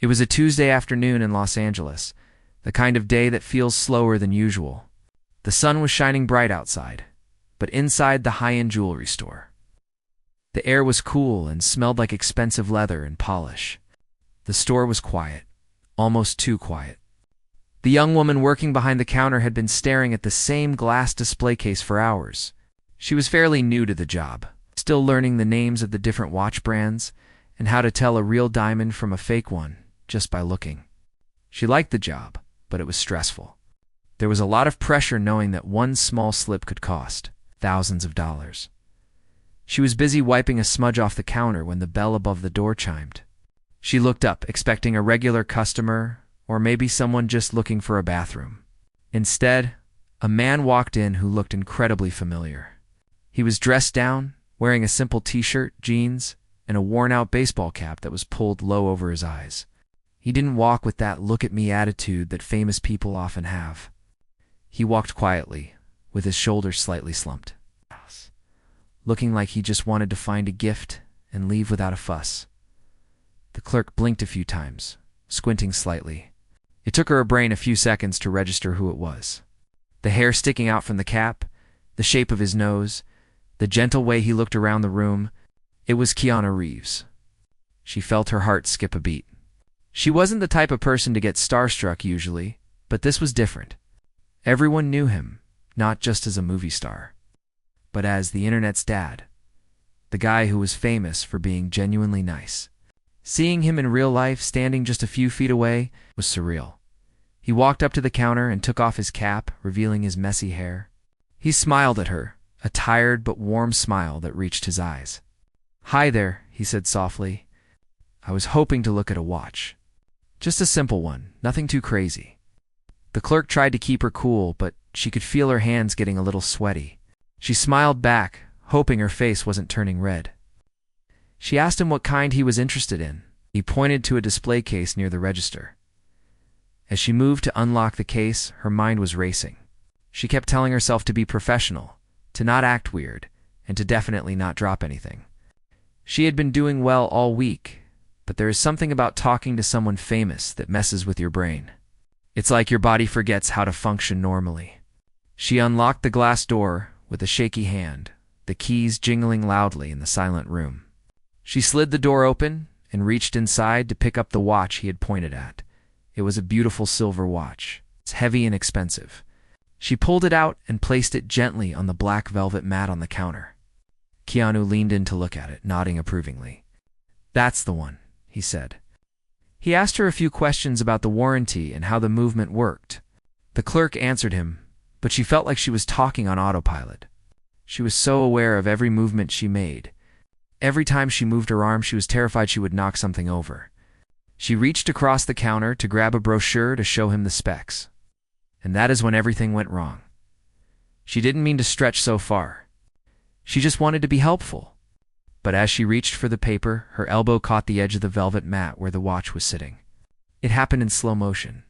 It was a Tuesday afternoon in Los Angeles, the kind of day that feels slower than usual. The sun was shining bright outside, but inside the high-end jewelry store, the air was cool and smelled like expensive leather and polish. The store was quiet, almost too quiet. The young woman working behind the counter had been staring at the same glass display case for hours. She was fairly new to the job, still learning the names of the different watch brands and how to tell a real diamond from a fake one just by looking. She liked the job, but it was stressful. There was a lot of pressure knowing that one small slip could cost thousands of dollars. She was busy wiping a smudge off the counter when the bell above the door chimed. She looked up, expecting a regular customer or maybe someone just looking for a bathroom. Instead, a man walked in who looked incredibly familiar. He was dressed down, wearing a simple t-shirt, jeans, and a worn-out baseball cap that was pulled low over his eyes. He didn't walk with that look-at-me attitude that famous people often have. He walked quietly, with his shoulders slightly slumped, looking like he just wanted to find a gift and leave without a fuss. The clerk blinked a few times, squinting slightly. It took her brain a few seconds to register who it was. The hair sticking out from the cap, the shape of his nose, the gentle way he looked around the room. It was Keanu Reeves. She felt her heart skip a beat. She wasn't the type of person to get starstruck usually, but this was different. Everyone knew him, not just as a movie star, but as the internet's dad, the guy who was famous for being genuinely nice. Seeing him in real life standing just a few feet away was surreal. He walked up to the counter and took off his cap, revealing his messy hair. He smiled at her, a tired but warm smile that reached his eyes. "Hi there," he said softly. "I was hoping to look at a watch. Just a simple one, nothing too crazy." The clerk tried to keep her cool, but she could feel her hands getting a little sweaty. She smiled back, hoping her face wasn't turning red. She asked him what kind he was interested in. He pointed to a display case near the register. As she moved to unlock the case, her mind was racing. She kept telling herself to be professional, to not act weird, and to definitely not drop anything. She had been doing well all week, but there is something about talking to someone famous that messes with your brain. It's like your body forgets how to function normally. She unlocked the glass door with a shaky hand, the keys jingling loudly in the silent room. She slid the door open and reached inside to pick up the watch he had pointed at. It was a beautiful silver watch. It's heavy and expensive. She pulled it out and placed it gently on the black velvet mat on the counter. Keanu leaned in to look at it, nodding approvingly. "That's the one," he said. He asked her a few questions about the warranty and how the movement worked. The clerk answered him, but she felt like she was talking on autopilot. She was so aware of every movement she made. Every time she moved her arm, she was terrified she would knock something over. She reached across the counter to grab a brochure to show him the specs. And that is when everything went wrong. She didn't mean to stretch so far. She just wanted to be helpful. But as she reached for the paper, her elbow caught the edge of the velvet mat where the watch was sitting. It happened in slow motion.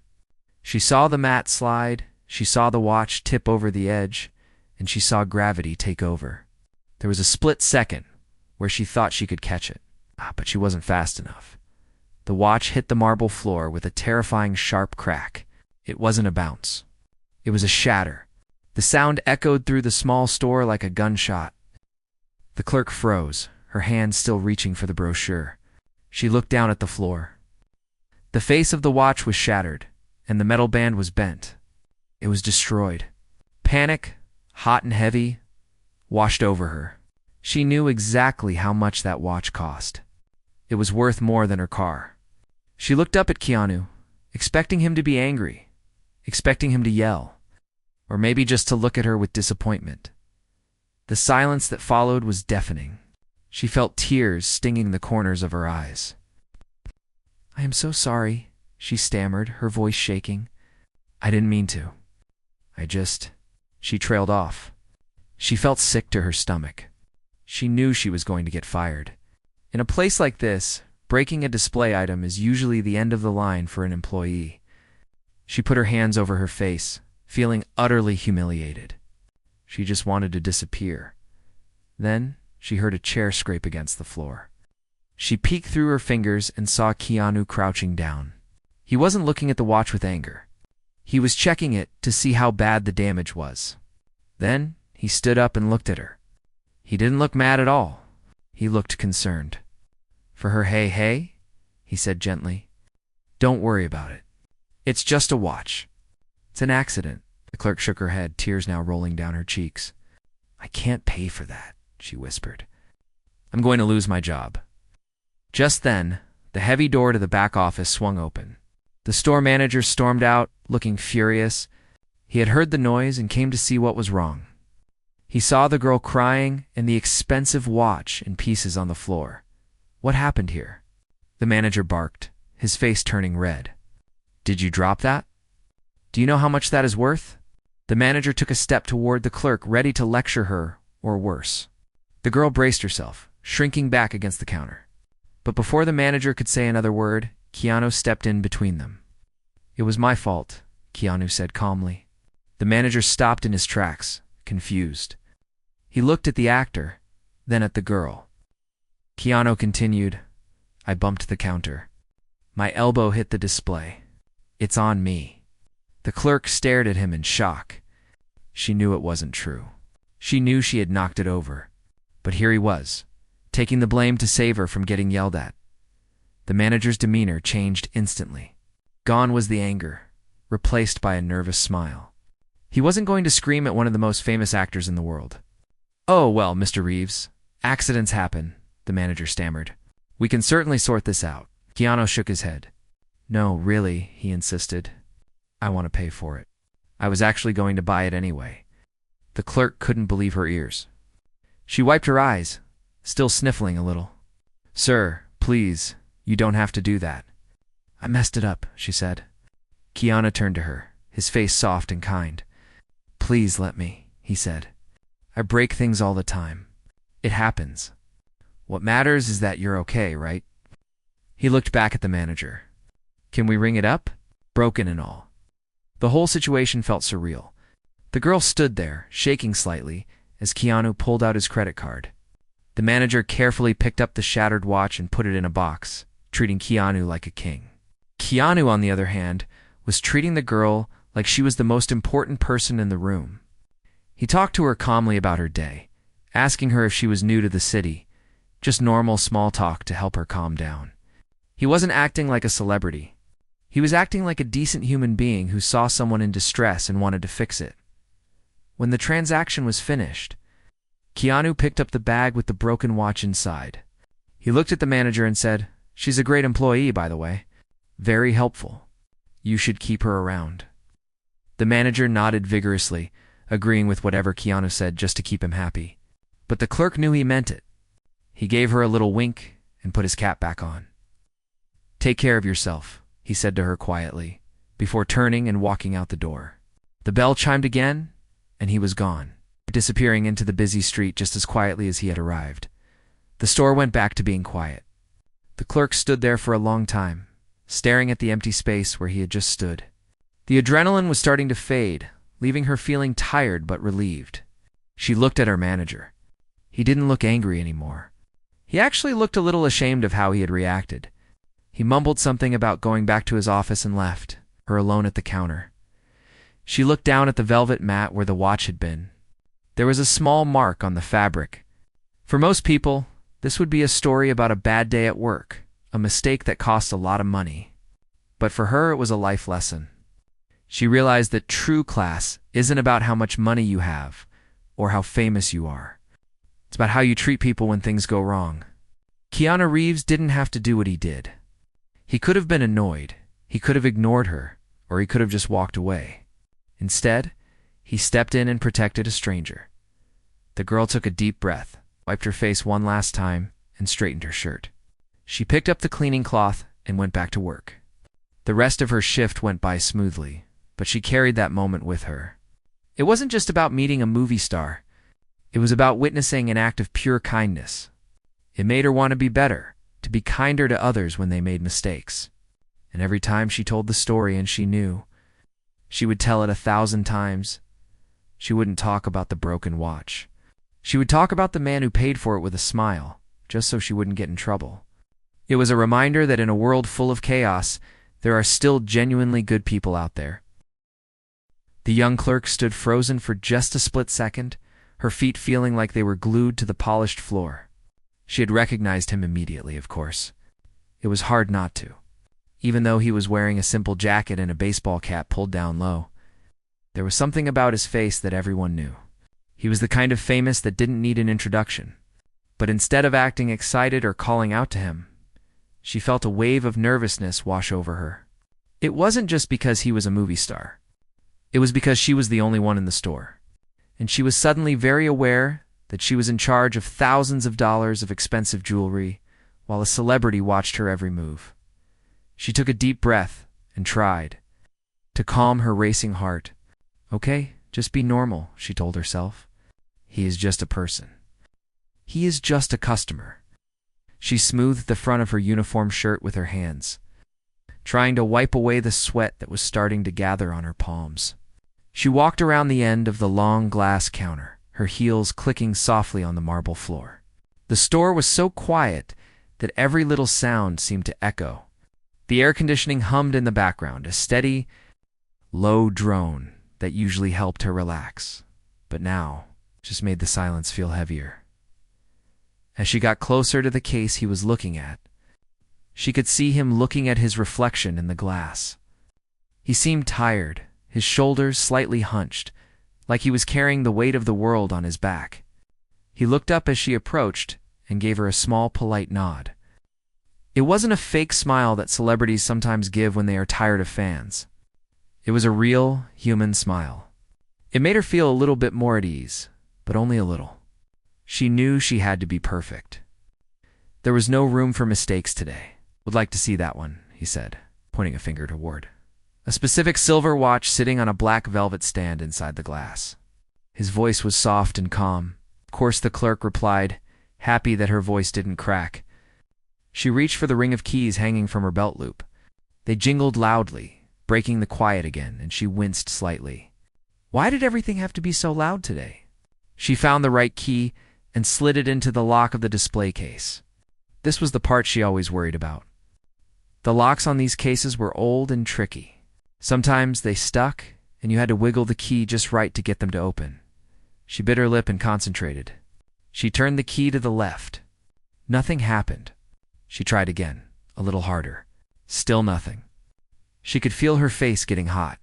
She saw the mat slide, she saw the watch tip over the edge, and she saw gravity take over. There was a split second where she thought she could catch it, but she wasn't fast enough. The watch hit the marble floor with a terrifying sharp crack. It wasn't a bounce. It was a shatter. The sound echoed through the small store like a gunshot. The clerk froze, her hand still reaching for the brochure. She looked down at the floor. The face of the watch was shattered, and the metal band was bent. It was destroyed. Panic, hot and heavy, washed over her. She knew exactly how much that watch cost. It was worth more than her car. She looked up at Keanu, expecting him to be angry, expecting him to yell, or maybe just to look at her with disappointment. The silence that followed was deafening. She felt tears stinging the corners of her eyes. "I am so sorry," she stammered, her voice shaking. "I didn't mean to. She trailed off. She felt sick to her stomach. She knew she was going to get fired. In a place like this, breaking a display item is usually the end of the line for an employee. She put her hands over her face, feeling utterly humiliated. She just wanted to disappear. Then she heard a chair scrape against the floor. She peeked through her fingers and saw Keanu crouching down. He wasn't looking at the watch with anger. He was checking it to see how bad the damage was. Then he stood up and looked at her. He didn't look mad at all. He looked concerned. "For her hey," he said gently. "Don't worry about it. It's just a watch. It's an accident." The clerk shook her head, tears now rolling down her cheeks. "I can't pay for that," she whispered. "I'm going to lose my job." Just then, the heavy door to the back office swung open. The store manager stormed out, looking furious. He had heard the noise and came to see what was wrong. He saw the girl crying and the expensive watch in pieces on the floor. "What happened here?" The manager barked, his face turning red. "Did you drop that? Do you know how much that is worth?" The manager took a step toward the clerk, ready to lecture her, or worse. The girl braced herself, shrinking back against the counter. But before the manager could say another word, Keanu stepped in between them. "It was my fault," Keanu said calmly. The manager stopped in his tracks, confused. He looked at the actor, then at the girl. Keanu continued, "I bumped the counter. My elbow hit the display. It's on me." The clerk stared at him in shock. She knew it wasn't true. She knew she had knocked it over. But here he was, taking the blame to save her from getting yelled at. The manager's demeanor changed instantly. Gone was the anger, replaced by a nervous smile. He wasn't going to scream at one of the most famous actors in the world. "Oh, well, Mr. Reeves, accidents happen," the manager stammered. "We can certainly sort this out." Keanu shook his head. "No, really," he insisted. "I want to pay for it. I was actually going to buy it anyway." The clerk couldn't believe her ears. She wiped her eyes, still sniffling a little. "Sir, please, you don't have to do that." "I messed it up," she said. Keanu turned to her, his face soft and kind. "Please let me," he said. "I break things all the time. It happens. What matters is that you're okay, right?" He looked back at the manager. "Can we ring it up?" Broken and all. The whole situation felt surreal. The girl stood there, shaking slightly, as Keanu pulled out his credit card. The manager carefully picked up the shattered watch and put it in a box, treating Keanu like a king. Keanu, on the other hand, was treating the girl like she was the most important person in the room. He talked to her calmly about her day, asking her if she was new to the city, just normal small talk to help her calm down. He wasn't acting like a celebrity. He was acting like a decent human being who saw someone in distress and wanted to fix it. When the transaction was finished, Keanu picked up the bag with the broken watch inside. He looked at the manager and said, "She's a great employee, by the way. Very helpful. You should keep her around." The manager nodded vigorously, agreeing with whatever Keanu said just to keep him happy. But the clerk knew he meant it. He gave her a little wink and put his cap back on. "Take care of yourself," he said to her quietly, before turning and walking out the door. The bell chimed again, and he was gone, disappearing into the busy street just as quietly as he had arrived. The store went back to being quiet. The clerk stood there for a long time, staring at the empty space where he had just stood. The adrenaline was starting to fade, leaving her feeling tired but relieved. She looked at her manager. He didn't look angry anymore. He actually looked a little ashamed of how he had reacted. He mumbled something about going back to his office and left, her alone at the counter. She looked down at the velvet mat where the watch had been. There was a small mark on the fabric. For most people, this would be a story about a bad day at work, a mistake that cost a lot of money. But for her, it was a life lesson. She realized that true class isn't about how much money you have or how famous you are. It's about how you treat people when things go wrong. Keanu Reeves didn't have to do what he did. He could have been annoyed, he could have ignored her, or he could have just walked away. Instead, he stepped in and protected a stranger. The girl took a deep breath, wiped her face one last time, and straightened her shirt. She picked up the cleaning cloth and went back to work. The rest of her shift went by smoothly, but she carried that moment with her. It wasn't just about meeting a movie star. It was about witnessing an act of pure kindness. It made her want to be better, to be kinder to others when they made mistakes. And every time she told the story and she knew, she would tell it 1,000 times. She wouldn't talk about the broken watch. She would talk about the man who paid for it with a smile, just so she wouldn't get in trouble. It was a reminder that in a world full of chaos, there are still genuinely good people out there. The young clerk stood frozen for just a split second, her feet feeling like they were glued to the polished floor. She had recognized him immediately, of course. It was hard not to. Even though he was wearing a simple jacket and a baseball cap pulled down low, there was something about his face that everyone knew. He was the kind of famous that didn't need an introduction. But instead of acting excited or calling out to him, she felt a wave of nervousness wash over her. It wasn't just because he was a movie star. It was because she was the only one in the store. And she was suddenly very aware that she was in charge of thousands of dollars of expensive jewelry, while a celebrity watched her every move. She took a deep breath and tried to calm her racing heart. Okay, just be normal, she told herself. He is just a person. He is just a customer. She smoothed the front of her uniform shirt with her hands, trying to wipe away the sweat that was starting to gather on her palms. She walked around the end of the long glass counter, her heels clicking softly on the marble floor. The store was so quiet that every little sound seemed to echo. The air conditioning hummed in the background, a steady, low drone that usually helped her relax, but now just made the silence feel heavier. As she got closer to the case he was looking at, she could see him looking at his reflection in the glass. He seemed tired, his shoulders slightly hunched, like he was carrying the weight of the world on his back. He looked up as she approached and gave her a small, polite nod. It wasn't a fake smile that celebrities sometimes give when they are tired of fans. It was a real, human smile. It made her feel a little bit more at ease, but only a little. She knew she had to be perfect. There was no room for mistakes today. Would like to see that one, he said, pointing a finger toward a specific silver watch sitting on a black velvet stand inside the glass. His voice was soft and calm. Of course, the clerk replied, happy that her voice didn't crack. She reached for the ring of keys hanging from her belt loop. They jingled loudly, breaking the quiet again, and she winced slightly. Why did everything have to be so loud today? She found the right key and slid it into the lock of the display case. This was the part she always worried about. The locks on these cases were old and tricky. Sometimes they stuck, and you had to wiggle the key just right to get them to open. She bit her lip and concentrated. She turned the key to the left. Nothing happened. She tried again, a little harder. Still nothing. She could feel her face getting hot.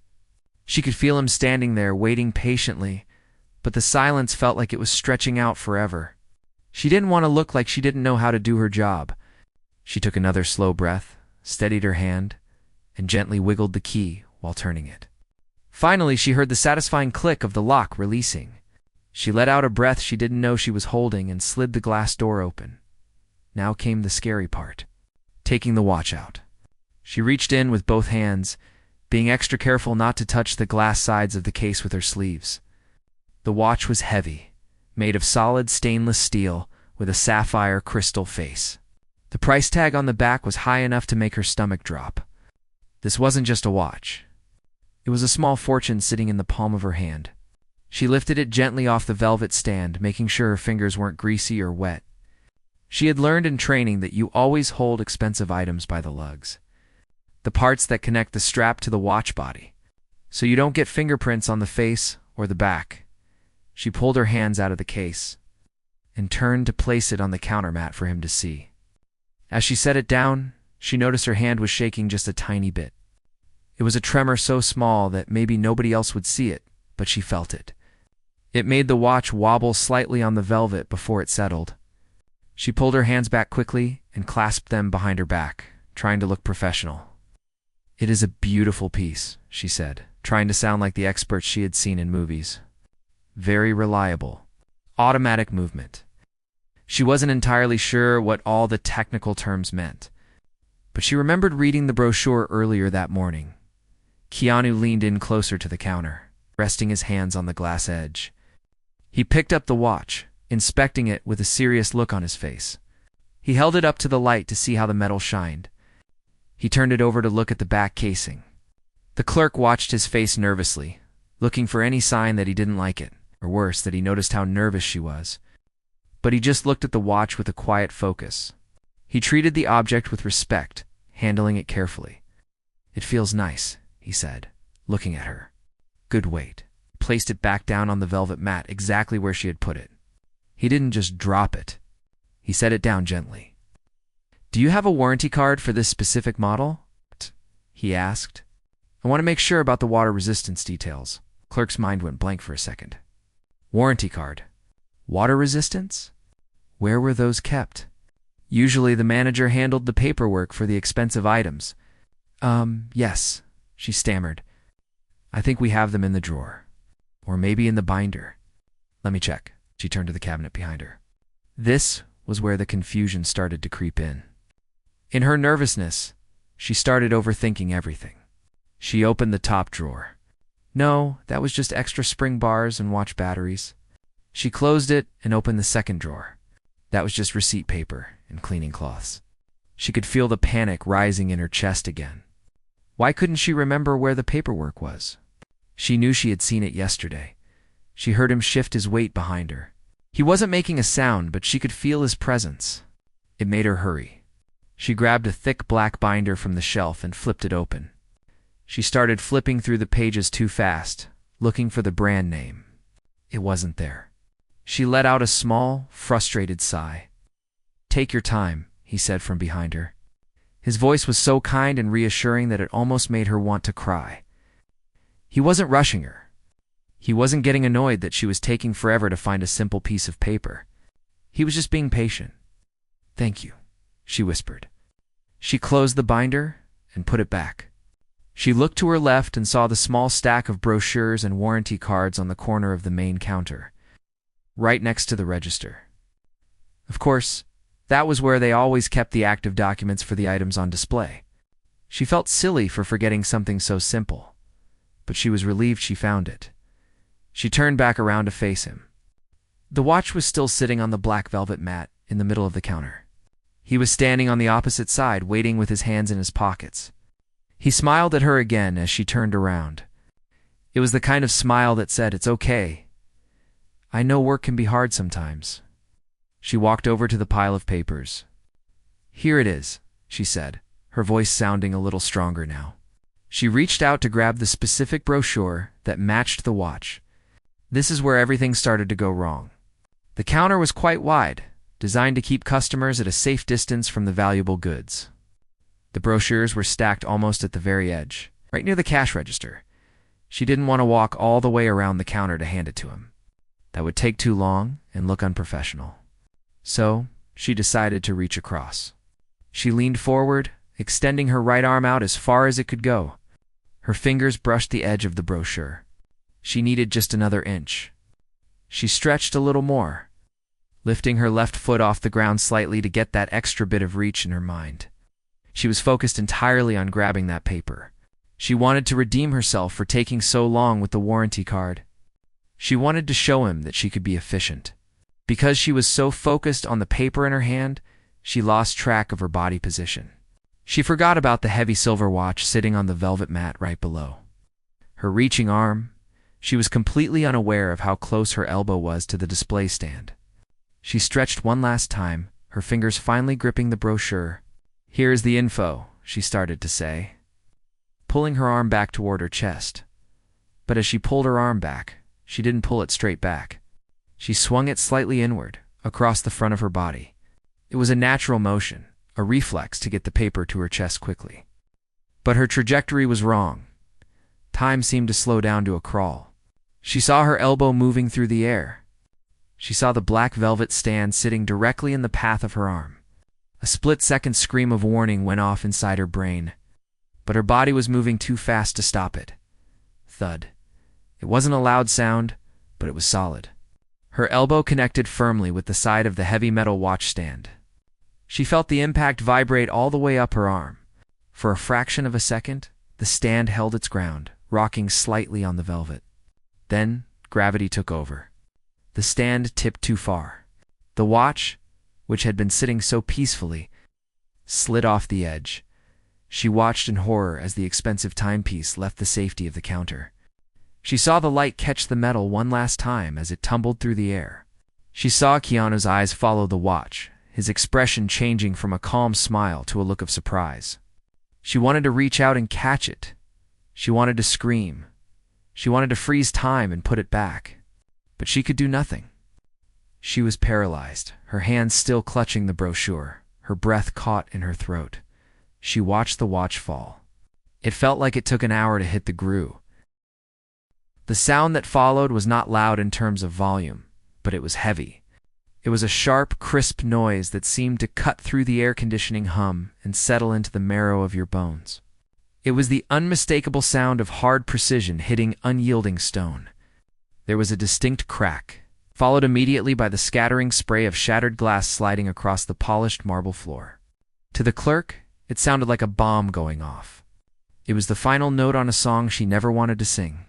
She could feel him standing there waiting patiently, but the silence felt like it was stretching out forever. She didn't want to look like she didn't know how to do her job. She took another slow breath, steadied her hand, and gently wiggled the key while turning it. Finally, she heard the satisfying click of the lock releasing. She let out a breath she didn't know she was holding and slid the glass door open. Now came the scary part, taking the watch out. She reached in with both hands, being extra careful not to touch the glass sides of the case with her sleeves. The watch was heavy, made of solid stainless steel with a sapphire crystal face. The price tag on the back was high enough to make her stomach drop. This wasn't just a watch. It was a small fortune sitting in the palm of her hand. She lifted it gently off the velvet stand, making sure her fingers weren't greasy or wet. She had learned in training that you always hold expensive items by the lugs, the parts that connect the strap to the watch body, so you don't get fingerprints on the face or the back. She pulled her hands out of the case and turned to place it on the countermat for him to see. As she set it down, she noticed her hand was shaking just a tiny bit. It was a tremor so small that maybe nobody else would see it, but she felt it. It made the watch wobble slightly on the velvet before it settled. She pulled her hands back quickly and clasped them behind her back, trying to look professional. It is a beautiful piece, she said, trying to sound like the experts she had seen in movies. Very reliable. Automatic movement. She wasn't entirely sure what all the technical terms meant, but she remembered reading the brochure earlier that morning. Keanu leaned in closer to the counter, resting his hands on the glass edge. He picked up the watch, inspecting it with a serious look on his face. He held it up to the light to see how the metal shined. He turned it over to look at the back casing. The clerk watched his face nervously, looking for any sign that he didn't like it, or worse, that he noticed how nervous she was. But he just looked at the watch with a quiet focus. He treated the object with respect, handling it carefully. "It feels nice," he said, looking at her. "Good weight." He placed it back down on the velvet mat exactly where she had put it. He didn't just drop it. He set it down gently. "Do you have a warranty card for this specific model?" he asked. "I want to make sure about the water resistance details." Clerk's mind went blank for a second. Warranty card. Water resistance? Where were those kept? Usually the manager handled the paperwork for the expensive items. Yes, she stammered. "I think we have them in the drawer. Or maybe in the binder. Let me check." She turned to the cabinet behind her. This was where the confusion started to creep in. In her nervousness, she started overthinking everything. She opened the top drawer. No, that was just extra spring bars and watch batteries. She closed it and opened the second drawer. That was just receipt paper and cleaning cloths. She could feel the panic rising in her chest again. Why couldn't she remember where the paperwork was? She knew she had seen it yesterday. She heard him shift his weight behind her. He wasn't making a sound, but she could feel his presence. It made her hurry. She grabbed a thick black binder from the shelf and flipped it open. She started flipping through the pages too fast, looking for the brand name. It wasn't there. She let out a small, frustrated sigh. "Take your time," he said from behind her. His voice was so kind and reassuring that it almost made her want to cry. He wasn't rushing her. He wasn't getting annoyed that she was taking forever to find a simple piece of paper. He was just being patient. "Thank you," she whispered. She closed the binder and put it back. She looked to her left and saw the small stack of brochures and warranty cards on the corner of the main counter, right next to the register. Of course, that was where they always kept the active documents for the items on display. She felt silly for forgetting something so simple, but she was relieved she found it. She turned back around to face him. The watch was still sitting on the black velvet mat in the middle of the counter. He was standing on the opposite side, waiting with his hands in his pockets. He smiled at her again as she turned around. It was the kind of smile that said, "It's okay. I know work can be hard sometimes." She walked over to the pile of papers. "Here it is," she said, her voice sounding a little stronger now. She reached out to grab the specific brochure that matched the watch. This is where everything started to go wrong. The counter was quite wide, designed to keep customers at a safe distance from the valuable goods. The brochures were stacked almost at the very edge, right near the cash register. She didn't want to walk all the way around the counter to hand it to him. That would take too long and look unprofessional. So, she decided to reach across. She leaned forward, extending her right arm out as far as it could go. Her fingers brushed the edge of the brochure. She needed just another inch. She stretched a little more, lifting her left foot off the ground slightly to get that extra bit of reach in her mind. She was focused entirely on grabbing that paper. She wanted to redeem herself for taking so long with the warranty card. She wanted to show him that she could be efficient. Because she was so focused on the paper in her hand, she lost track of her body position. She forgot about the heavy silver watch sitting on the velvet mat right below. Her reaching arm, she was completely unaware of how close her elbow was to the display stand. She stretched one last time, her fingers finally gripping the brochure. "Here's the info," she started to say, pulling her arm back toward her chest. But as she pulled her arm back, she didn't pull it straight back. She swung it slightly inward, across the front of her body. It was a natural motion, a reflex to get the paper to her chest quickly. But her trajectory was wrong. Time seemed to slow down to a crawl. She saw her elbow moving through the air. She saw the black velvet stand sitting directly in the path of her arm. A split-second scream of warning went off inside her brain, but her body was moving too fast to stop it. Thud. It wasn't a loud sound, but it was solid. Her elbow connected firmly with the side of the heavy metal watch stand. She felt the impact vibrate all the way up her arm. For a fraction of a second, the stand held its ground, rocking slightly on the velvet. Then, gravity took over. The stand tipped too far. The watch, which had been sitting so peacefully, slid off the edge. She watched in horror as the expensive timepiece left the safety of the counter. She saw the light catch the metal one last time as it tumbled through the air. She saw Keanu's eyes follow the watch, his expression changing from a calm smile to a look of surprise. She wanted to reach out and catch it. She wanted to scream. She wanted to freeze time and put it back. But she could do nothing. She was paralyzed, her hands still clutching the brochure, her breath caught in her throat. She watched the watch fall. It felt like it took an hour to hit the grue. The sound that followed was not loud in terms of volume, but it was heavy. It was a sharp, crisp noise that seemed to cut through the air conditioning hum and settle into the marrow of your bones. It was the unmistakable sound of hard precision hitting unyielding stone. There was a distinct crack, followed immediately by the scattering spray of shattered glass sliding across the polished marble floor. To the clerk, it sounded like a bomb going off. It was the final note on a song she never wanted to sing.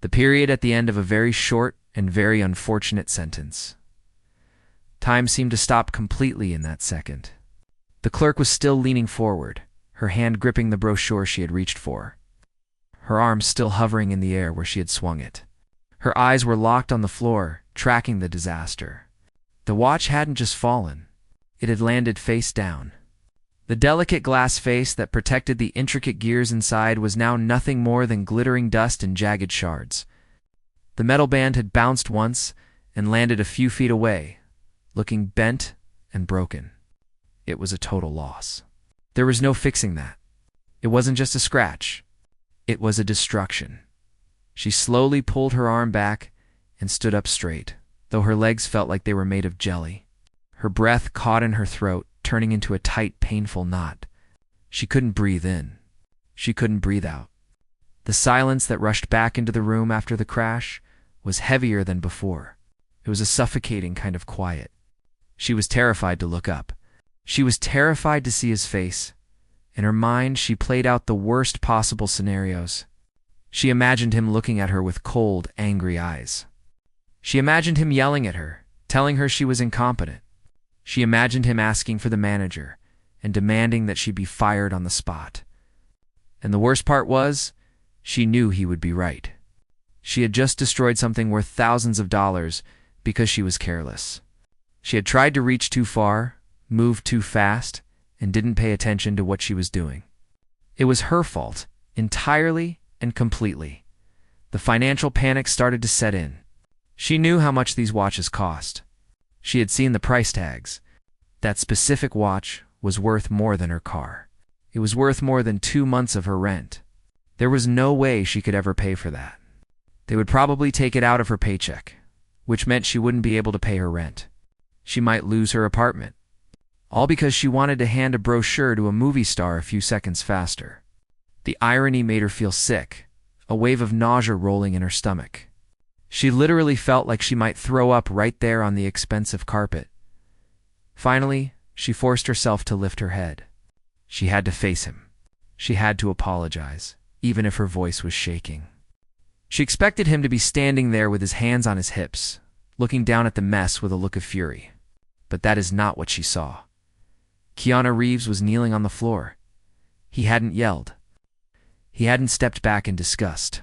The period at the end of a very short and very unfortunate sentence. Time seemed to stop completely in that second. The clerk was still leaning forward, her hand gripping the brochure she had reached for, her arms still hovering in the air where she had swung it. Her eyes were locked on the floor, tracking the disaster. The watch hadn't just fallen. It had landed face down. The delicate glass face that protected the intricate gears inside was now nothing more than glittering dust and jagged shards. The metal band had bounced once and landed a few feet away, looking bent and broken. It was a total loss. There was no fixing that. It wasn't just a scratch. It was a destruction. She slowly pulled her arm back and stood up straight, though her legs felt like they were made of jelly. Her breath caught in her throat, turning into a tight, painful knot. She couldn't breathe in. She couldn't breathe out. The silence that rushed back into the room after the crash was heavier than before. It was a suffocating kind of quiet. She was terrified to look up. She was terrified to see his face. In her mind, she played out the worst possible scenarios. She imagined him looking at her with cold, angry eyes. She imagined him yelling at her, telling her she was incompetent. She imagined him asking for the manager and demanding that she be fired on the spot. And the worst part was, she knew he would be right. She had just destroyed something worth thousands of dollars because she was careless. She had tried to reach too far, moved too fast, and didn't pay attention to what she was doing. It was her fault, entirely and completely. The financial panic started to set in. She knew how much these watches cost. She had seen the price tags. That specific watch was worth more than her car. It was worth more than 2 months of her rent. There was no way she could ever pay for that. They would probably take it out of her paycheck, which meant she wouldn't be able to pay her rent. She might lose her apartment. All because she wanted to hand a brochure to a movie star a few seconds faster. The irony made her feel sick, a wave of nausea rolling in her stomach. She literally felt like she might throw up right there on the expensive carpet. Finally, she forced herself to lift her head. She had to face him. She had to apologize, even if her voice was shaking. She expected him to be standing there with his hands on his hips, looking down at the mess with a look of fury. But that is not what she saw. Keanu Reeves was kneeling on the floor. He hadn't yelled. He hadn't stepped back in disgust.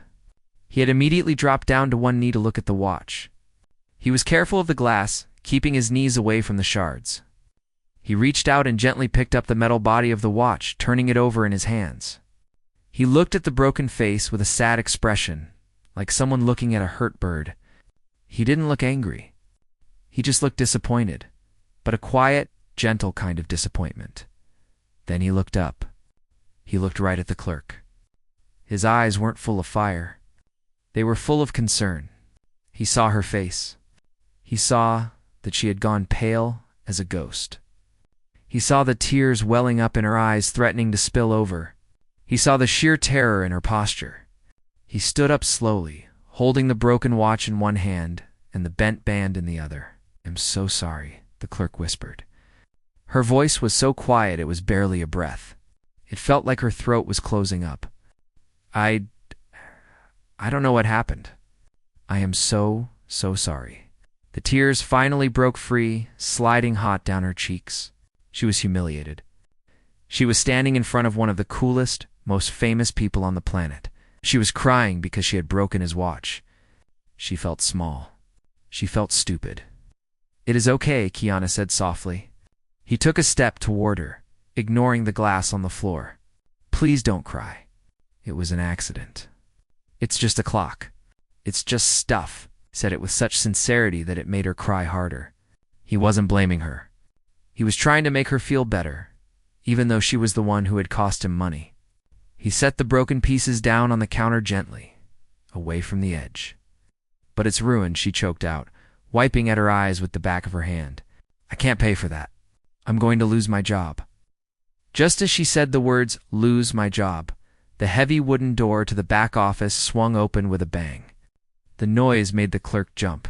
He had immediately dropped down to one knee to look at the watch. He was careful of the glass, keeping his knees away from the shards. He reached out and gently picked up the metal body of the watch, turning it over in his hands. He looked at the broken face with a sad expression, like someone looking at a hurt bird. He didn't look angry. He just looked disappointed, but a quiet, gentle kind of disappointment. Then he looked up. He looked right at the clerk. His eyes weren't full of fire. They were full of concern. He saw her face. He saw that she had gone pale as a ghost. He saw the tears welling up in her eyes, threatening to spill over. He saw the sheer terror in her posture. He stood up slowly, holding the broken watch in one hand and the bent band in the other. "I'm so sorry," the clerk whispered. Her voice was so quiet it was barely a breath. It felt like her throat was closing up. I don't know what happened. I am so sorry." The tears finally broke free, sliding hot down her cheeks. She was humiliated. She was standing in front of one of the coolest, most famous people on the planet. She was crying because she had broken his watch. She felt small. She felt stupid. "It is okay," Keanu said softly. He took a step toward her, ignoring the glass on the floor. "Please don't cry. It was an accident. It's just a clock. It's just stuff," said it with such sincerity that it made her cry harder. He wasn't blaming her. He was trying to make her feel better, even though she was the one who had cost him money. He set the broken pieces down on the counter gently, away from the edge. "But it's ruined," she choked out, wiping at her eyes with the back of her hand. "I can't pay for that. I'm going to lose my job." Just as she said the words, "lose my job," the heavy wooden door to the back office swung open with a bang. The noise made the clerk jump.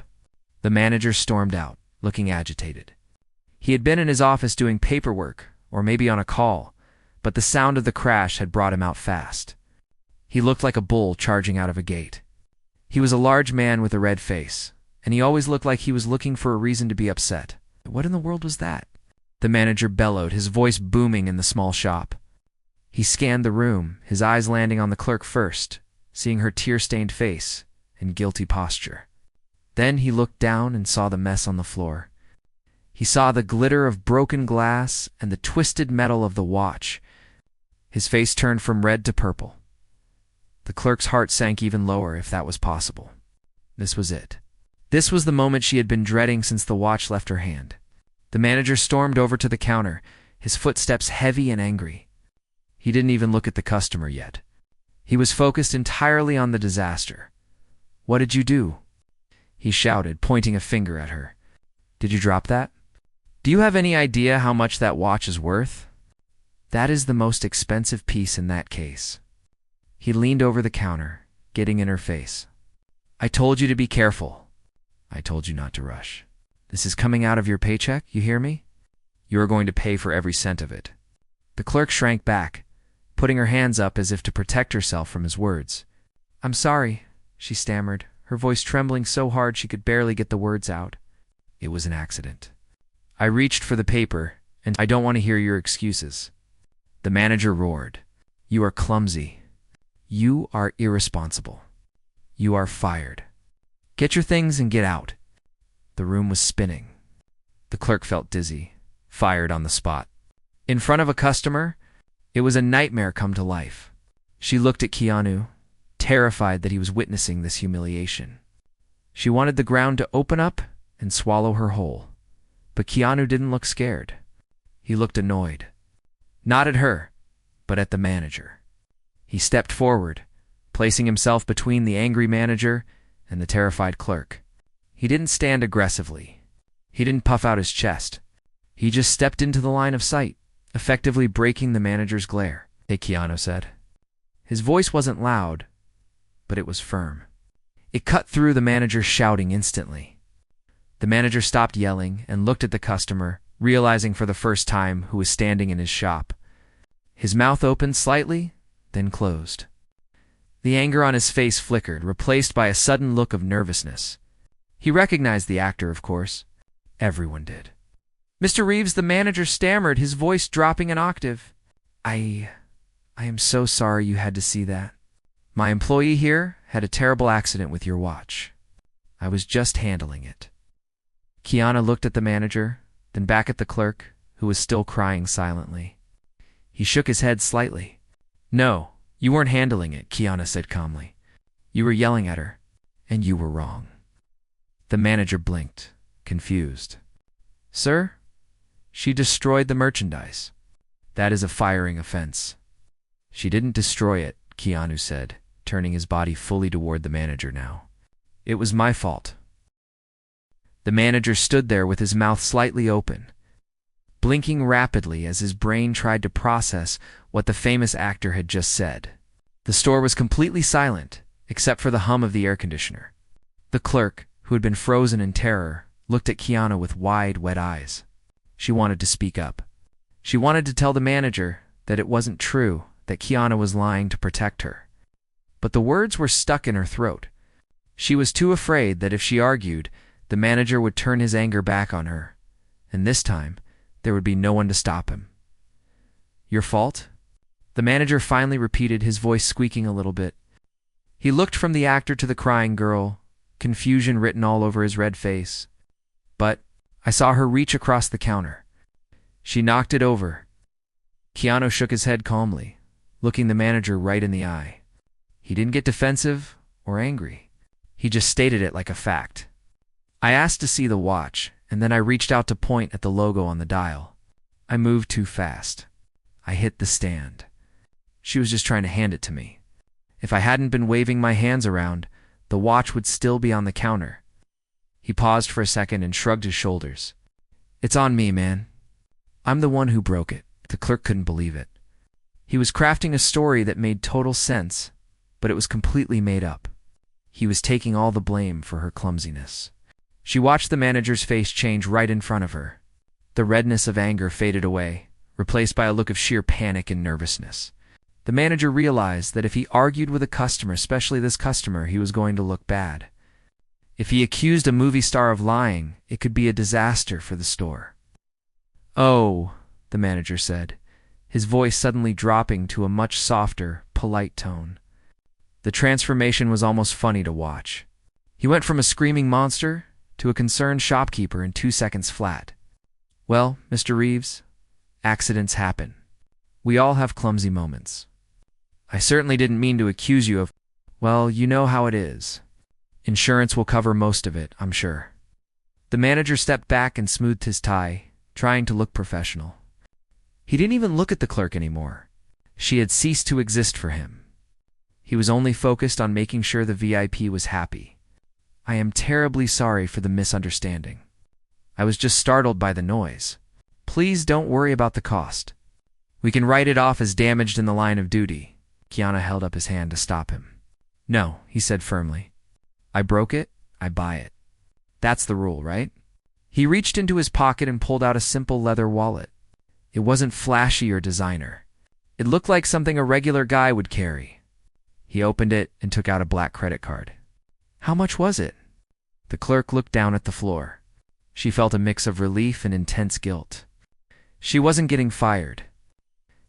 The manager stormed out, looking agitated. He had been in his office doing paperwork, or maybe on a call, but the sound of the crash had brought him out fast. He looked like a bull charging out of a gate. He was a large man with a red face, and he always looked like he was looking for a reason to be upset. What in the world was that? The manager bellowed, his voice booming in the small shop. He scanned the room, his eyes landing on the clerk first, seeing her tear-stained face and guilty posture. Then he looked down and saw the mess on the floor. He saw the glitter of broken glass and the twisted metal of the watch. His face turned from red to purple. The clerk's heart sank even lower, if that was possible. This was it. This was the moment she had been dreading since the watch left her hand. The manager stormed over to the counter, his footsteps heavy and angry. He didn't even look at the customer yet. He was focused entirely on the disaster. "What did you do?" he shouted, pointing a finger at her. "Did you drop that? Do you have any idea how much that watch is worth? That is the most expensive piece in that case." He leaned over the counter, getting in her face. "I told you to be careful. I told you not to rush. This is coming out of your paycheck, you hear me? You are going to pay for every cent of it." The clerk shrank back, putting her hands up as if to protect herself from his words. "I'm sorry," she stammered, her voice trembling so hard she could barely get the words out. "It was an accident. I reached for the paper, and I don't want to hear your excuses." The manager roared. "You are clumsy. You are irresponsible. You are fired. Get your things and get out." The room was spinning. The clerk felt dizzy, fired on the spot. In front of a customer, it was a nightmare come to life. She looked at Keanu, terrified that he was witnessing this humiliation. She wanted the ground to open up and swallow her whole. But Keanu didn't look scared. He looked annoyed. Not at her, but at the manager. He stepped forward, placing himself between the angry manager and the terrified clerk. He didn't stand aggressively. He didn't puff out his chest. He just stepped into the line of sight, effectively breaking the manager's glare. "Hey," Keanu said. His voice wasn't loud, but it was firm. It cut through the manager's shouting instantly. The manager stopped yelling and looked at the customer, realizing for the first time who was standing in his shop. His mouth opened slightly, then closed. The anger on his face flickered, replaced by a sudden look of nervousness. He recognized the actor, of course. Everyone did. "Mr. Reeves," the manager stammered, his voice dropping an octave. I am so sorry you had to see that. My employee here had a terrible accident with your watch. I was just handling it." Keanu looked at the manager, then back at the clerk, who was still crying silently. He shook his head slightly. "No, you weren't handling it," Keanu said calmly. "You were yelling at her, and you were wrong." The manager blinked, confused. "Sir? She destroyed the merchandise. That is a firing offense." "She didn't destroy it," Keanu said, turning his body fully toward the manager now. "It was my fault." The manager stood there with his mouth slightly open, blinking rapidly as his brain tried to process what the famous actor had just said. The store was completely silent, except for the hum of the air conditioner. The clerk, who had been frozen in terror, looked at Keanu with wide, wet eyes. She wanted to speak up. She wanted to tell the manager that it wasn't true, that Keanu was lying to protect her. But the words were stuck in her throat. She was too afraid that if she argued, the manager would turn his anger back on her, and this time there would be no one to stop him. "Your fault?" The manager finally repeated, his voice squeaking a little bit. He looked from the actor to the crying girl, confusion written all over his red face. "But I saw her reach across the counter. She knocked it over. Keanu shook his head calmly, looking the manager right in the eye. He didn't get defensive or angry. He just stated it like a fact. I asked to see the watch, and then I reached out to point at the logo on the dial. I moved too fast. I hit the stand. She was just trying to hand it to me. If I hadn't been waving my hands around, the watch would still be on the counter. He paused for a second and shrugged his shoulders. It's on me, man. I'm the one who broke it. The clerk couldn't believe it. He was crafting a story that made total sense, but it was completely made up. He was taking all the blame for her clumsiness. She watched the manager's face change right in front of her. The redness of anger faded away, replaced by a look of sheer panic and nervousness. The manager realized that if he argued with a customer, especially this customer, he was going to look bad. If he accused a movie star of lying, it could be a disaster for the store. "Oh," the manager said, his voice suddenly dropping to a much softer, polite tone. The transformation was almost funny to watch. He went from a screaming monster to a concerned shopkeeper in 2 seconds flat. "Well, Mr. Reeves, accidents happen. We all have clumsy moments. I certainly didn't mean to accuse you of, well, you know how it is. Insurance will cover most of it, I'm sure." The manager stepped back and smoothed his tie, trying to look professional. He didn't even look at the clerk anymore. She had ceased to exist for him. He was only focused on making sure the VIP was happy. "I am terribly sorry for the misunderstanding. I was just startled by the noise. Please don't worry about the cost. We can write it off as damaged in the line of duty." Keanu held up his hand to stop him. "No," he said firmly. "I broke it, I buy it. That's the rule, right?" He reached into his pocket and pulled out a simple leather wallet. It wasn't flashy or designer. It looked like something a regular guy would carry. He opened it and took out a black credit card. "How much was it?" The clerk looked down at the floor. She felt a mix of relief and intense guilt. She wasn't getting fired.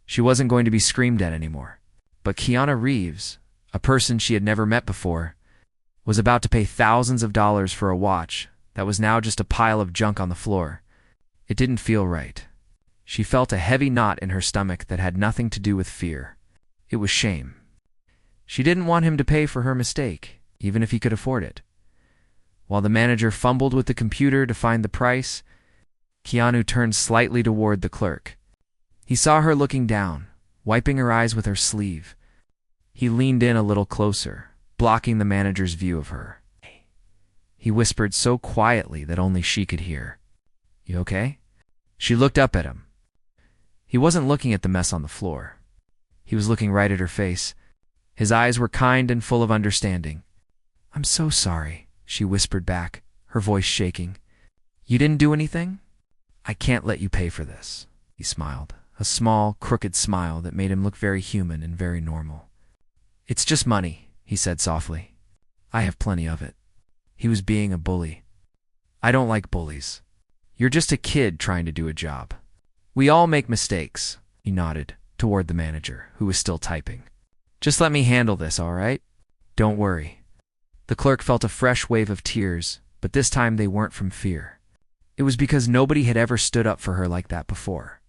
She wasn't going to be screamed at anymore. But Keanu Reeves, a person she had never met before, was about to pay thousands of dollars for a watch that was now just a pile of junk on the floor. It didn't feel right. She felt a heavy knot in her stomach that had nothing to do with fear. It was shame. She didn't want him to pay for her mistake, even if he could afford it. While the manager fumbled with the computer to find the price, Keanu turned slightly toward the clerk. He saw her looking down, wiping her eyes with her sleeve. He leaned in a little closer, blocking the manager's view of her. He whispered so quietly that only she could hear. "You okay?" She looked up at him. He wasn't looking at the mess on the floor. He was looking right at her face. His eyes were kind and full of understanding. "I'm so sorry," she whispered back, her voice shaking. "You didn't do anything? I can't let you pay for this." He smiled, a small, crooked smile that made him look very human and very normal. "It's just money," he said softly. "I have plenty of it." He was being a bully. "I don't like bullies. You're just a kid trying to do a job. We all make mistakes." He nodded toward the manager, who was still typing. "Just let me handle this, all right? Don't worry." The clerk felt a fresh wave of tears, but this time they weren't from fear. It was because nobody had ever stood up for her like that before.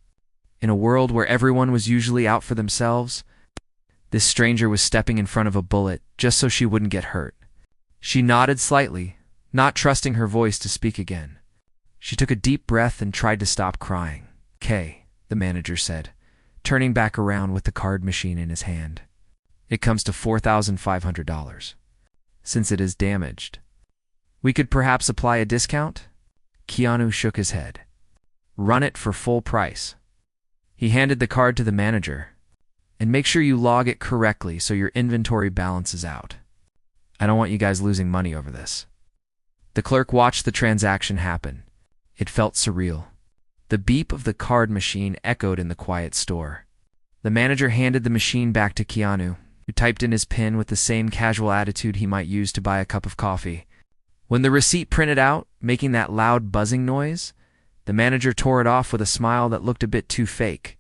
In a world where everyone was usually out for themselves, this stranger was stepping in front of a bullet just so she wouldn't get hurt. She nodded slightly, not trusting her voice to speak again. She took a deep breath and tried to stop crying. "Okay," the manager said, turning back around with the card machine in his hand. "It comes to $4,500. Since it is damaged, we could perhaps apply a discount?" Keanu shook his head. "Run it for full price." He handed the card to the manager. "And make sure you log it correctly so your inventory balances out. I don't want you guys losing money over this." The clerk watched the transaction happen. It felt surreal. The beep of the card machine echoed in the quiet store. The manager handed the machine back to Keanu, who typed in his PIN with the same casual attitude he might use to buy a cup of coffee. When the receipt printed out, making that loud buzzing noise, the manager tore it off with a smile that looked a bit too fake.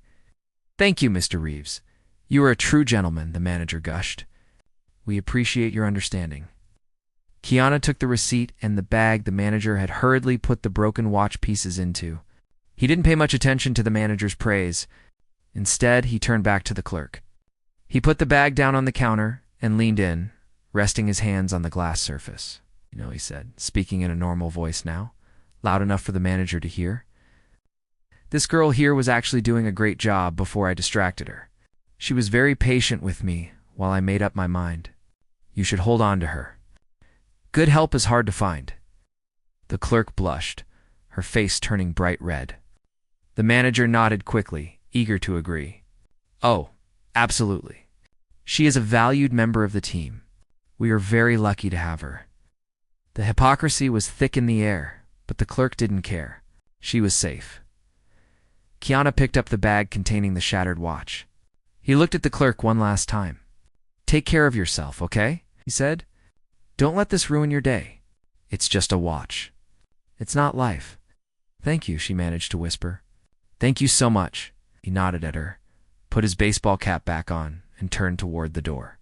"Thank you, Mr. Reeves. You are a true gentleman," the manager gushed. "We appreciate your understanding." Keanu took the receipt and the bag the manager had hurriedly put the broken watch pieces into. He didn't pay much attention to the manager's praise. Instead, he turned back to the clerk. He put the bag down on the counter and leaned in, resting his hands on the glass surface. He said, speaking in a normal voice now, loud enough for the manager to hear. This girl here was actually doing a great job before I distracted her. She was very patient with me while I made up my mind. You should hold on to her. Good help is hard to find. The clerk blushed, her face turning bright red. The manager nodded quickly, eager to agree. Oh, absolutely. She is a valued member of the team. We are very lucky to have her. The hypocrisy was thick in the air, but the clerk didn't care. She was safe. Keanu picked up the bag containing the shattered watch. He looked at the clerk one last time. Take care of yourself, okay? He said. Don't let this ruin your day. It's just a watch. It's not life. Thank you, she managed to whisper. Thank you so much. He nodded at her, put his baseball cap back on, and turned toward the door.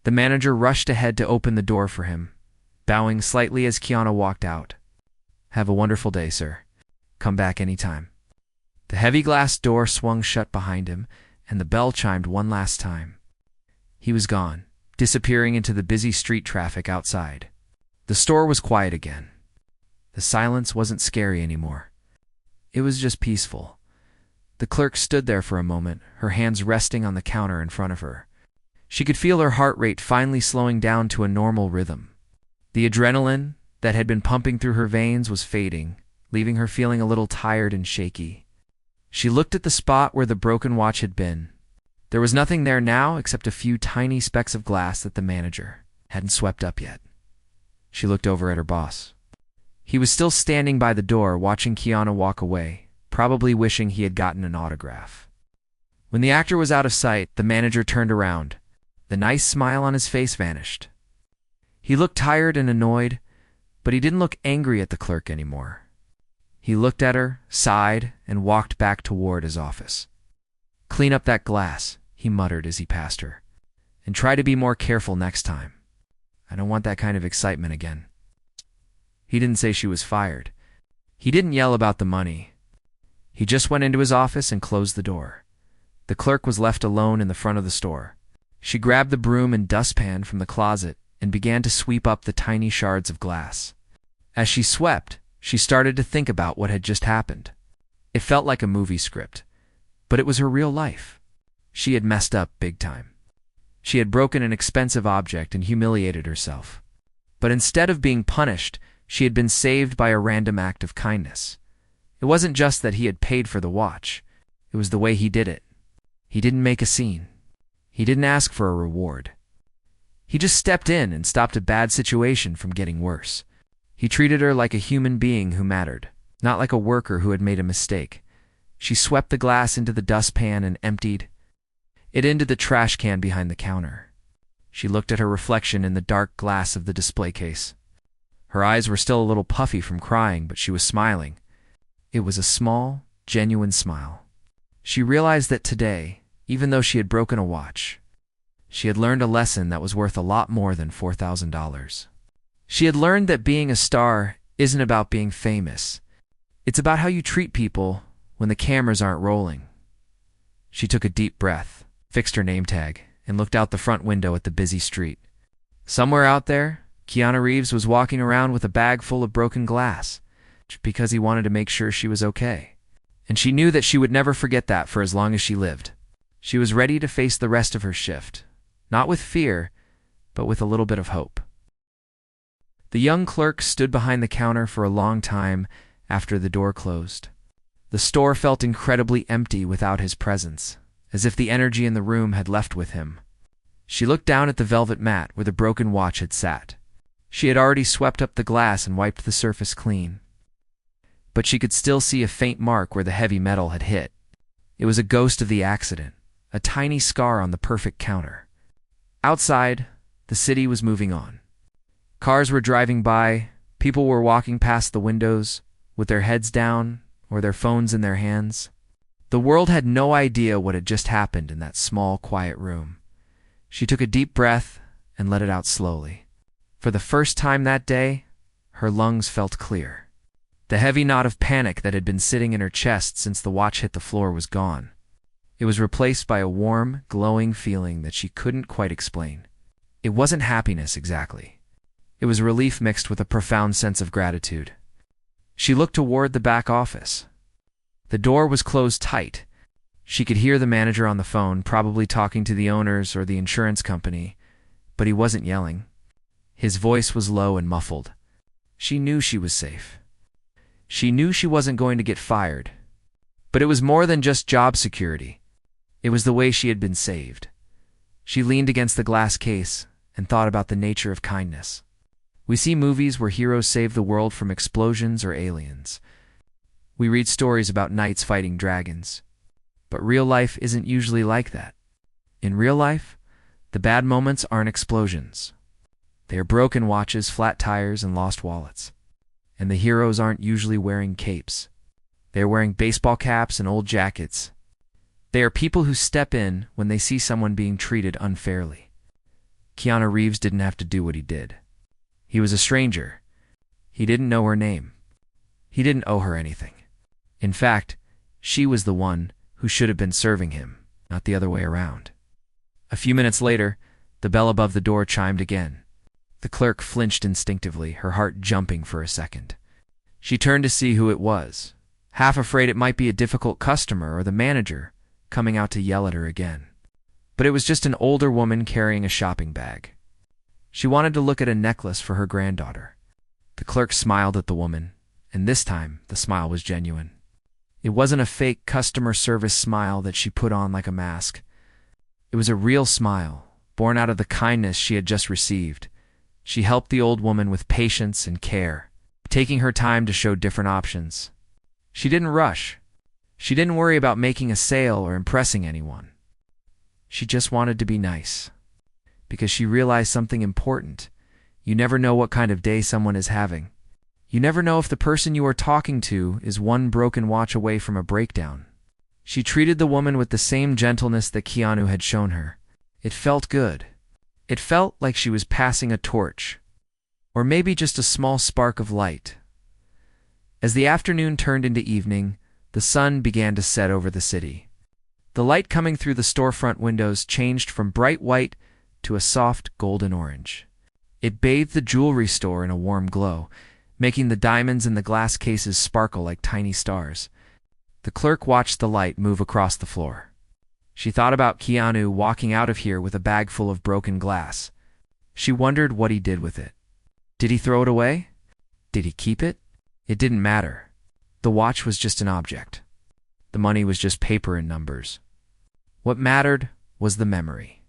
The manager rushed ahead to open the door for him, bowing slightly as Keanu walked out. Have a wonderful day, sir. Come back anytime. The heavy glass door swung shut behind him, and the bell chimed one last time. He was gone, disappearing into the busy street traffic outside. The store was quiet again. The silence wasn't scary anymore. It was just peaceful. The clerk stood there for a moment, her hands resting on the counter in front of her. She could feel her heart rate finally slowing down to a normal rhythm. The adrenaline that had been pumping through her veins was fading, leaving her feeling a little tired and shaky. She looked at the spot where the broken watch had been. There was nothing there now except a few tiny specks of glass that the manager hadn't swept up yet. She looked over at her boss. He was still standing by the door, watching Keanu walk away, probably wishing he had gotten an autograph. When the actor was out of sight, the manager turned around. The nice smile on his face vanished. He looked tired and annoyed, but he didn't look angry at the clerk anymore. He looked at her, sighed, and walked back toward his office. Clean up that glass, he muttered as he passed her. And try to be more careful next time. I don't want that kind of excitement again. He didn't say she was fired. He didn't yell about the money. He just went into his office and closed the door. The clerk was left alone in the front of the store. She grabbed the broom and dustpan from the closet and began to sweep up the tiny shards of glass. As she swept, she started to think about what had just happened. It felt like a movie script, but it was her real life. She had messed up big time. She had broken an expensive object and humiliated herself. But instead of being punished, she had been saved by a random act of kindness. It wasn't just that he had paid for the watch. It was the way he did it. He didn't make a scene. He didn't ask for a reward. He just stepped in and stopped a bad situation from getting worse. He treated her like a human being who mattered, not like a worker who had made a mistake. She swept the glass into the dustpan and emptied it into the trash can behind the counter. She looked at her reflection in the dark glass of the display case. Her eyes were still a little puffy from crying, but she was smiling. It was a small, genuine smile. She realized that today, even though she had broken a watch, she had learned a lesson that was worth a lot more than $4,000. She had learned that being a star isn't about being famous. It's about how you treat people when the cameras aren't rolling. She took a deep breath, fixed her name tag, and looked out the front window at the busy street. Somewhere out there, Keanu Reeves was walking around with a bag full of broken glass, because he wanted to make sure she was okay. And she knew that she would never forget that for as long as she lived. She was ready to face the rest of her shift, not with fear, but with a little bit of hope. The young clerk stood behind the counter for a long time after the door closed. The store felt incredibly empty without his presence, as if the energy in the room had left with him. She looked down at the velvet mat where the broken watch had sat. She had already swept up the glass and wiped the surface clean, but she could still see a faint mark where the heavy metal had hit. It was a ghost of the accident, a tiny scar on the perfect counter. Outside, the city was moving on. Cars were driving by, people were walking past the windows, with their heads down or their phones in their hands. The world had no idea what had just happened in that small, quiet room. She took a deep breath and let it out slowly. For the first time that day, her lungs felt clear. The heavy knot of panic that had been sitting in her chest since the watch hit the floor was gone. It was replaced by a warm, glowing feeling that she couldn't quite explain. It wasn't happiness exactly. It was relief mixed with a profound sense of gratitude. She looked toward the back office. The door was closed tight. She could hear the manager on the phone, probably talking to the owners or the insurance company, but he wasn't yelling. His voice was low and muffled. She knew she was safe. She knew she wasn't going to get fired. But it was more than just job security. It was the way she had been saved. She leaned against the glass case and thought about the nature of kindness. We see movies where heroes save the world from explosions or aliens. We read stories about knights fighting dragons. But real life isn't usually like that. In real life, the bad moments aren't explosions. They are broken watches, flat tires, and lost wallets. And the heroes aren't usually wearing capes. They are wearing baseball caps and old jackets. They are people who step in when they see someone being treated unfairly. Keanu Reeves didn't have to do what he did. He was a stranger. He didn't know her name. He didn't owe her anything. In fact, she was the one who should have been serving him, not the other way around. A few minutes later, the bell above the door chimed again. The clerk flinched instinctively, her heart jumping for a second. She turned to see who it was, half afraid it might be a difficult customer or the manager coming out to yell at her again. But it was just an older woman carrying a shopping bag. She wanted to look at a necklace for her granddaughter. The clerk smiled at the woman, and this time the smile was genuine. It wasn't a fake customer service smile that she put on like a mask. It was a real smile, born out of the kindness she had just received. She helped the old woman with patience and care, taking her time to show different options. She didn't rush. She didn't worry about making a sale or impressing anyone. She just wanted to be nice. Because she realized something important. You never know what kind of day someone is having. You never know if the person you are talking to is one broken watch away from a breakdown. She treated the woman with the same gentleness that Keanu had shown her. It felt good. It felt like she was passing a torch, or maybe just a small spark of light. As the afternoon turned into evening, the sun began to set over the city. The light coming through the storefront windows changed from bright white to a soft golden orange. It bathed the jewelry store in a warm glow, making the diamonds in the glass cases sparkle like tiny stars. The clerk watched the light move across the floor. She thought about Keanu walking out of here with a bag full of broken glass. She wondered what he did with it. Did he throw it away? Did he keep it? It didn't matter. The watch was just an object. The money was just paper and numbers. What mattered was the memory.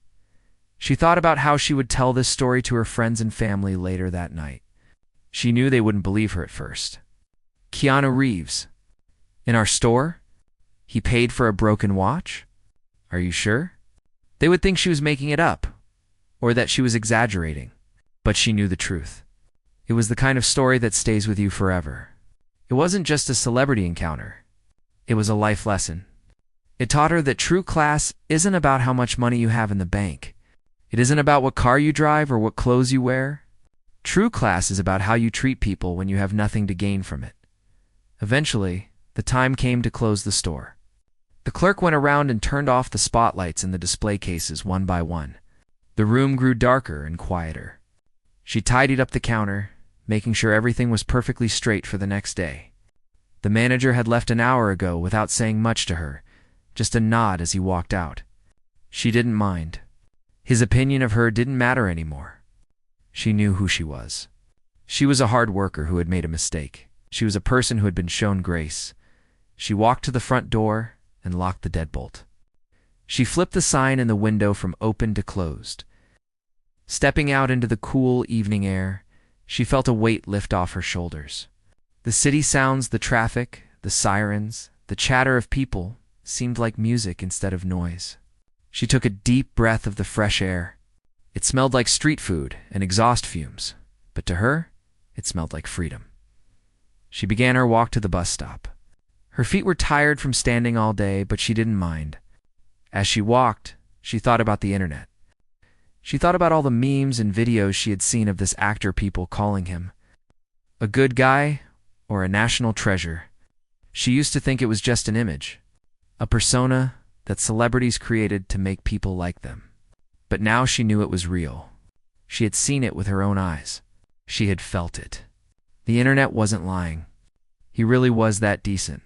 She thought about how she would tell this story to her friends and family later that night. She knew they wouldn't believe her at first. Keanu Reeves. In our store? He paid for a broken watch? Are you sure? They would think she was making it up, or that she was exaggerating. But she knew the truth. It was the kind of story that stays with you forever. It wasn't just a celebrity encounter. It was a life lesson. It taught her that true class isn't about how much money you have in the bank. It isn't about what car you drive or what clothes you wear. True class is about how you treat people when you have nothing to gain from it. Eventually, the time came to close the store. The clerk went around and turned off the spotlights in the display cases one by one. The room grew darker and quieter. She tidied up the counter, making sure everything was perfectly straight for the next day. The manager had left an hour ago without saying much to her, just a nod as he walked out. She didn't mind. His opinion of her didn't matter anymore. She knew who she was. She was a hard worker who had made a mistake. She was a person who had been shown grace. She walked to the front door and locked the deadbolt. She flipped the sign in the window from open to closed. Stepping out into the cool evening air, she felt a weight lift off her shoulders. The city sounds, the traffic, the sirens, the chatter of people seemed like music instead of noise. She took a deep breath of the fresh air. It smelled like street food and exhaust fumes, but to her, it smelled like freedom. She began her walk to the bus stop. Her feet were tired from standing all day, but she didn't mind. As she walked, she thought about the internet. She thought about all the memes and videos she had seen of this actor people calling him a good guy or a national treasure. She used to think it was just an image, a persona that celebrities created to make people like them. But now she knew it was real. She had seen it with her own eyes. She had felt it. The internet wasn't lying. He really was that decent.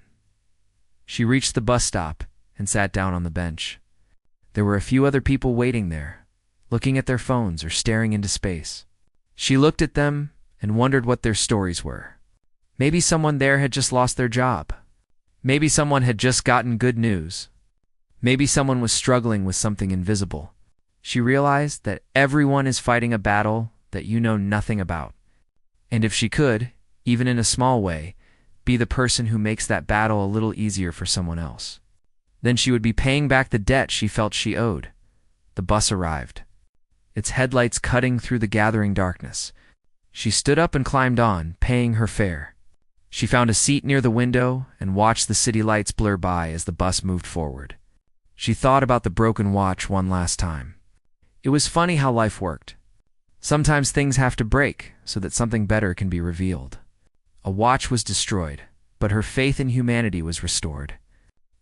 She reached the bus stop and sat down on the bench. There were a few other people waiting there, looking at their phones or staring into space. She looked at them and wondered what their stories were. Maybe someone there had just lost their job. Maybe someone had just gotten good news. Maybe someone was struggling with something invisible. She realized that everyone is fighting a battle that you know nothing about. And if she could, even in a small way, be the person who makes that battle a little easier for someone else, then she would be paying back the debt she felt she owed. The bus arrived, its headlights cutting through the gathering darkness. She stood up and climbed on, paying her fare. She found a seat near the window and watched the city lights blur by as the bus moved forward. She thought about the broken watch one last time. It was funny how life worked. Sometimes things have to break so that something better can be revealed. A watch was destroyed, but her faith in humanity was restored.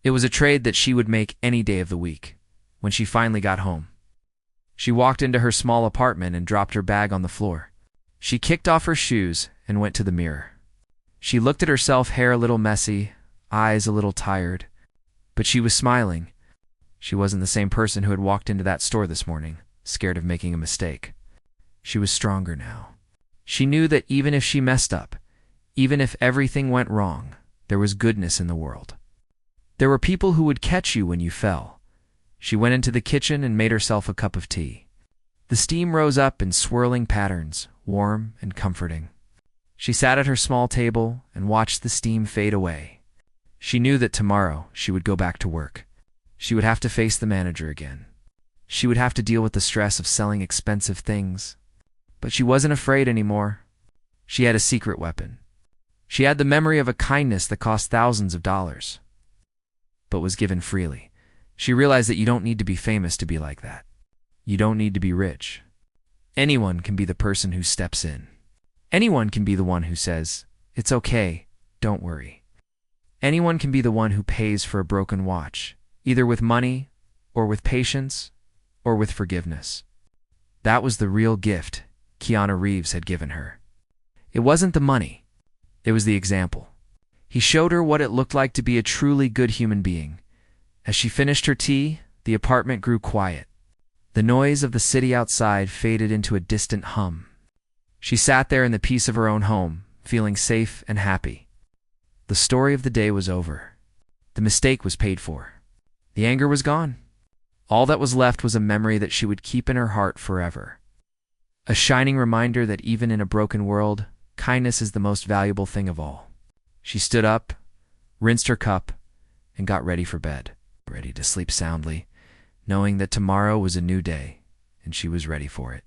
It was a trade that she would make any day of the week. When she finally got home, she walked into her small apartment and dropped her bag on the floor. She kicked off her shoes and went to the mirror. She looked at herself, hair a little messy, eyes a little tired, but she was smiling. She wasn't the same person who had walked into that store this morning, scared of making a mistake. She was stronger now. She knew that even if she messed up, even if everything went wrong, there was goodness in the world. There were people who would catch you when you fell. She went into the kitchen and made herself a cup of tea. The steam rose up in swirling patterns, warm and comforting. She sat at her small table and watched the steam fade away. She knew that tomorrow she would go back to work. She would have to face the manager again. She would have to deal with the stress of selling expensive things. But she wasn't afraid anymore. She had a secret weapon. She had the memory of a kindness that cost thousands of dollars, but was given freely. She realized that you don't need to be famous to be like that. You don't need to be rich. Anyone can be the person who steps in. Anyone can be the one who says, "It's okay, don't worry." Anyone can be the one who pays for a broken watch, either with money, or with patience, or with forgiveness. That was the real gift Keanu Reeves had given her. It wasn't the money. It was the example. He showed her what it looked like to be a truly good human being. As she finished her tea, the apartment grew quiet. The noise of the city outside faded into a distant hum. She sat there in the peace of her own home, feeling safe and happy. The story of the day was over. The mistake was paid for. The anger was gone. All that was left was a memory that she would keep in her heart forever. A shining reminder that even in a broken world, kindness is the most valuable thing of all. She stood up, rinsed her cup, and got ready for bed, ready to sleep soundly, knowing that tomorrow was a new day, and she was ready for it.